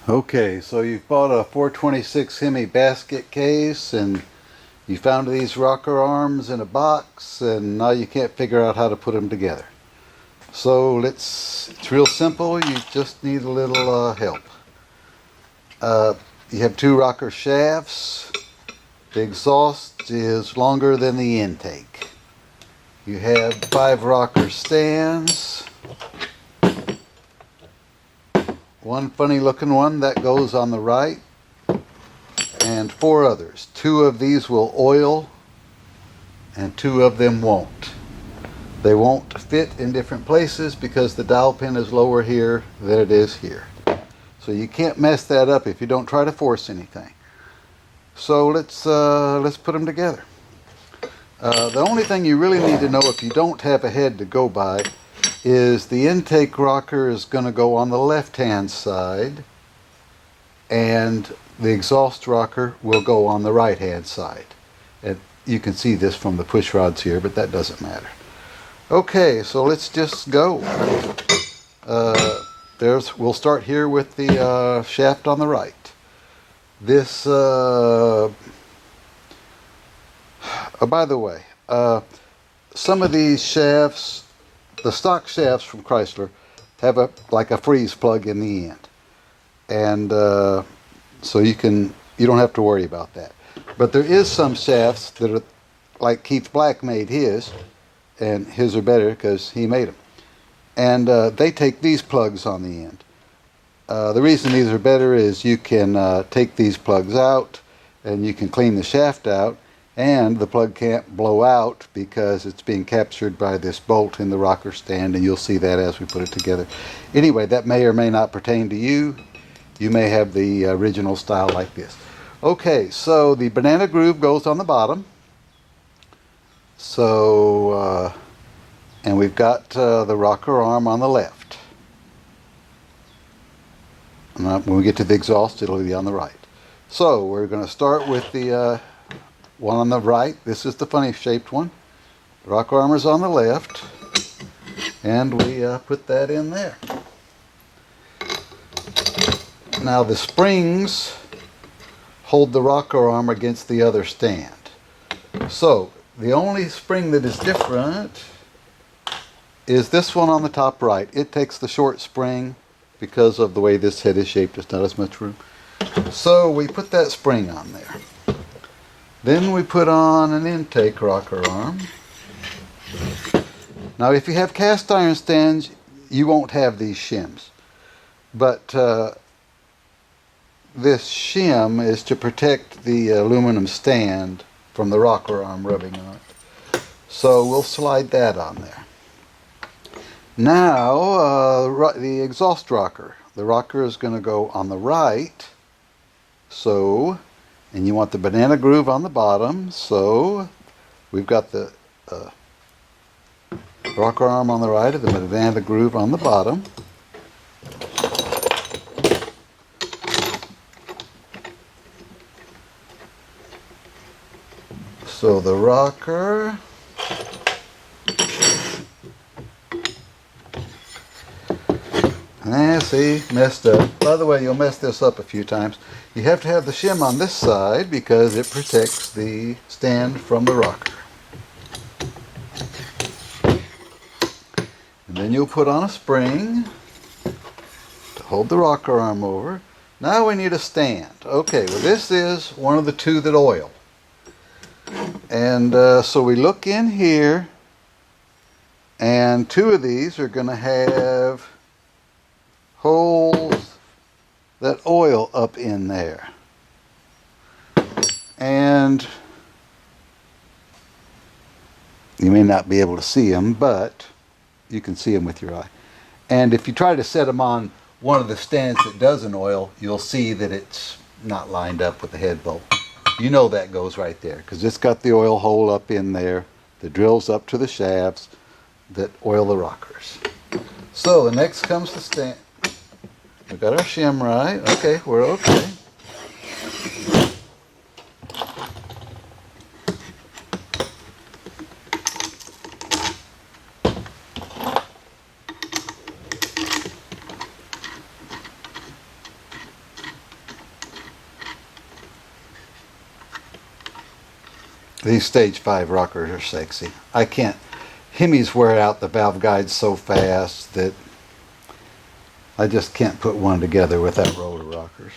Okay, so you've bought a 426 Hemi basket case and you found these rocker arms in a box and now you can't figure out how to put them together. So it's real simple, you just need a little help. You have two rocker shafts. The exhaust is longer than the intake. You have 5 rocker stands. One funny looking one that goes on the right, and 4 others. 2 of these will oil and 2 of them won't. They won't fit in different places because the dowel pin is lower here than it is here. So you can't mess that up if you don't try to force anything. So let's put them together. The only thing you really need to know if you don't have a head to go by is the intake rocker is going to go on the left hand side and the exhaust rocker will go on the right hand side. And you can see this from the push rods here, but that doesn't matter. Okay, so let's just go. We'll start here with the shaft on the right. This by the way, some of these shafts, the stock shafts from Chrysler, have like a freeze plug in the end, and so you don't have to worry about that. But there is some shafts that are like Keith Black made his, and his are better because he made them, and they take these plugs on the end. The reason these are better is you can take these plugs out and you can clean the shaft out, and the plug can't blow out because it's being captured by this bolt in the rocker stand, and you'll see that as we put it together. Anyway, that may or may not pertain to you. You may have the original style like this. Okay, so the banana groove goes on the bottom. So, and we've got the rocker arm on the left. And when we get to the exhaust, it'll be on the right. So we're going to start with the one on the right. This is the funny shaped one. The rocker arm is on the left, and we put that in there. Now the springs hold the rocker arm against the other stand. So the only spring that is different is this one on the top right. It takes the short spring because of the way this head is shaped. There's not as much room. So we put that spring on there. Then we put on an intake rocker arm. Now if you have cast iron stands, you won't have these shims. But this shim is to protect the aluminum stand from the rocker arm rubbing on it. So we'll slide that on there. Now the exhaust rocker. The rocker is going to go on the right. So, and you want the banana groove on the bottom. So we've got the rocker arm on the right and the banana groove on the bottom. So the rocker, see, messed up. By the way, you'll mess this up a few times. You have to have the shim on this side because it protects the stand from the rocker. And then you'll put on a spring to hold the rocker arm over. Now we need a stand. Okay, well this is one of the 2 that oil. And so we look in here, and 2 of these are going to have holes that oil up in there. And you may not be able to see them, but you can see them with your eye. And if you try to set them on one of the stands that doesn't oil, you'll see that it's not lined up with the head bolt. You know that goes right there because it's got the oil hole up in there that drills up to the shafts that oil the rockers. So the next comes the stand. We've got our shim right. Okay, we're okay. These stage 5 rockers are sexy. I can't. Hemis wear out the valve guides so fast that I just can't put one together without roller rockers.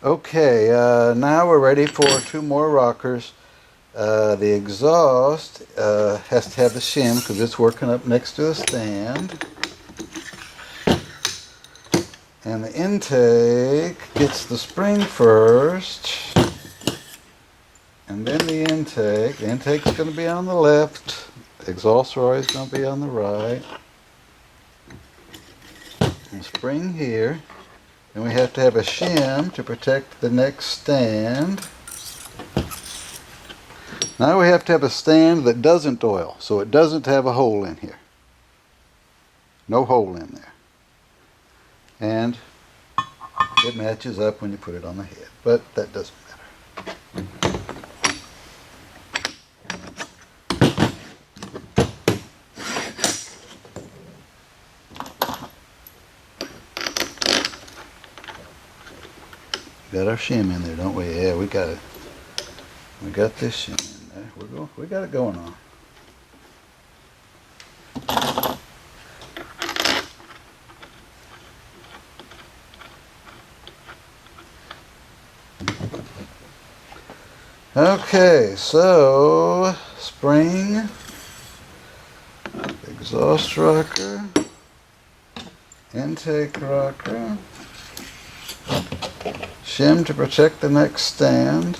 Okay, now we're ready for 2 more rockers. The exhaust has to have the shim because it's working up next to the stand. And the intake gets the spring first. And then the intake. The intake's going to be on the left. The exhaust is always going to be on the right. And spring here. And we have to have a shim to protect the next stand. Now we have to have a stand that doesn't oil, so it doesn't have a hole in here. No hole in there. And it matches up when you put it on the head, but that doesn't matter. Got our shim in there, don't we? Yeah, we got it. We got this shim in there. We got it going on. Okay, so spring, exhaust rocker, intake rocker, shim to protect the next stand.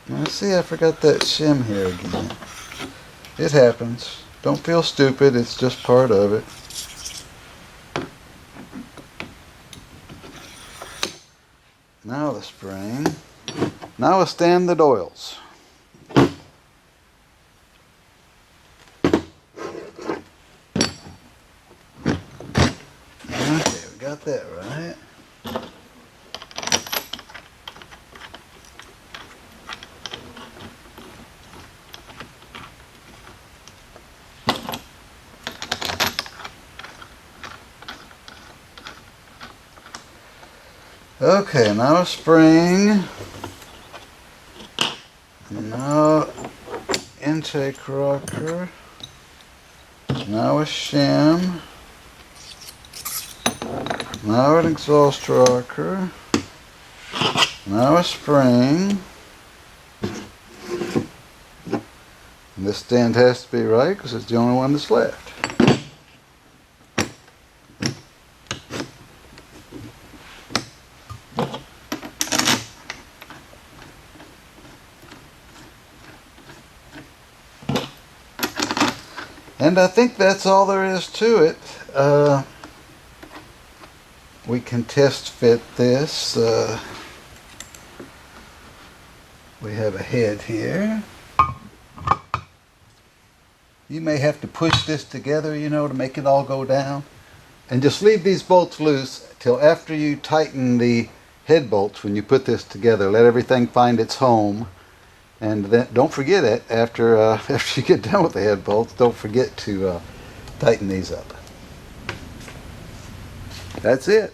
Let's see, I forgot that shim here again. It happens. Don't feel stupid, it's just part of it. Now the spring. Now a stand that oils. Okay, we got that right. Okay, now a spring. Now intake rocker. Now a shim. Now an exhaust rocker. Now a spring. And this stand has to be right because it's the only one that's left. And I think that's all there is to it. We can test fit this. We have a head here. You may have to push this together, you know, to make it all go down. And just leave these bolts loose till after you tighten the head bolts when you put this together. Let everything find its home. And then don't forget it after after you get done with the head bolts. Don't forget to tighten these up. That's it.